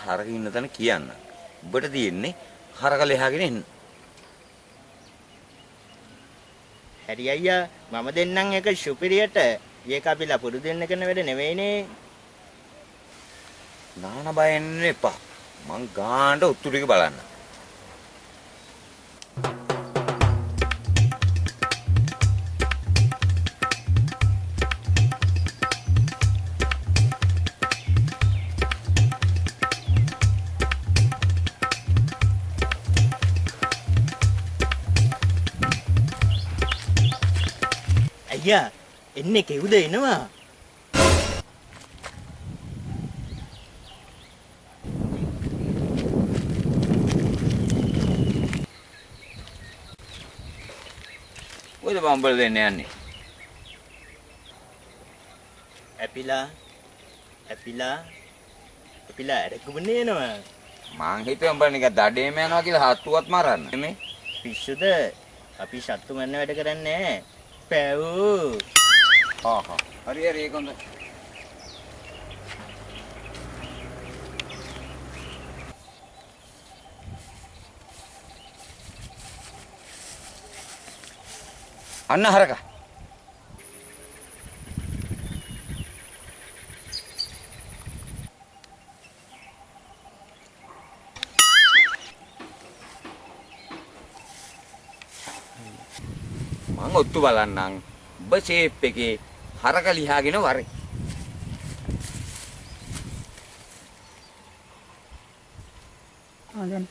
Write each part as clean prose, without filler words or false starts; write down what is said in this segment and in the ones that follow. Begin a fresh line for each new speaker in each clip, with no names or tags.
හරක ඉන්න තැන කියන්න. ඔබට තියෙන්නේ හරක ලෙහාගෙන එන්න.
හරි අයියා මම දෙන්නම් එක සුපිරියට. ඒක අපිලා පුරුදු වෙන්න කරන වැඩ නෙවෙයිනේ.
නාන බය වෙන්න එපා. මං ගානට උත්තු ටික බලන්න.
අයියා එන්නේ කෙවුද එනවා.
කොහෙද බම්බල දෙන්න යන්නේ?
ඇපිලා අරකුමනේ එනවා.
මං හිතුවේ උඹ නිකන් දඩේම යනවා කියලා හත්තුවත් මරන්න. නෙමෙයි.
පිස්සුද? අපි සත්තු මරන වැඩ කරන්නේ නැහැ. පැව්.
හරි ඒක හොඳයි. අන්න හරක. මං ඔත්තු බලන්නම්. ඔබ ෂේප් එකේ හරක ලියාගෙන වරේ.
දැන්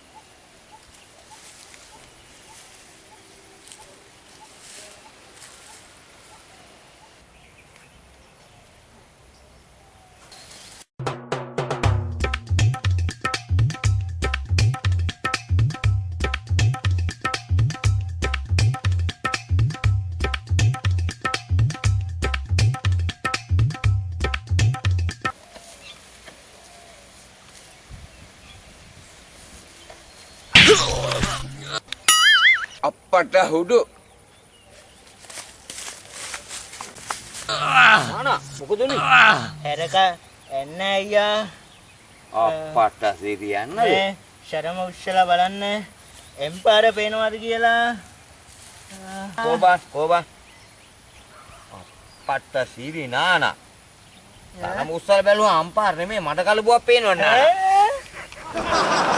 අපට හුඩු. නානා මොකද උනේ?
හැරක එන්න අයියා.
අපට සිරියන්නද?
ශරම උස්සලා බලන්න. එම්පාර පේනවද කියලා.
කොබන්. අපට සිරි නානා. තරම උස්සලා බැලුවා අම්පාර නෙමෙයි මඩ කලබුවක් පේනවන්නේ නානා.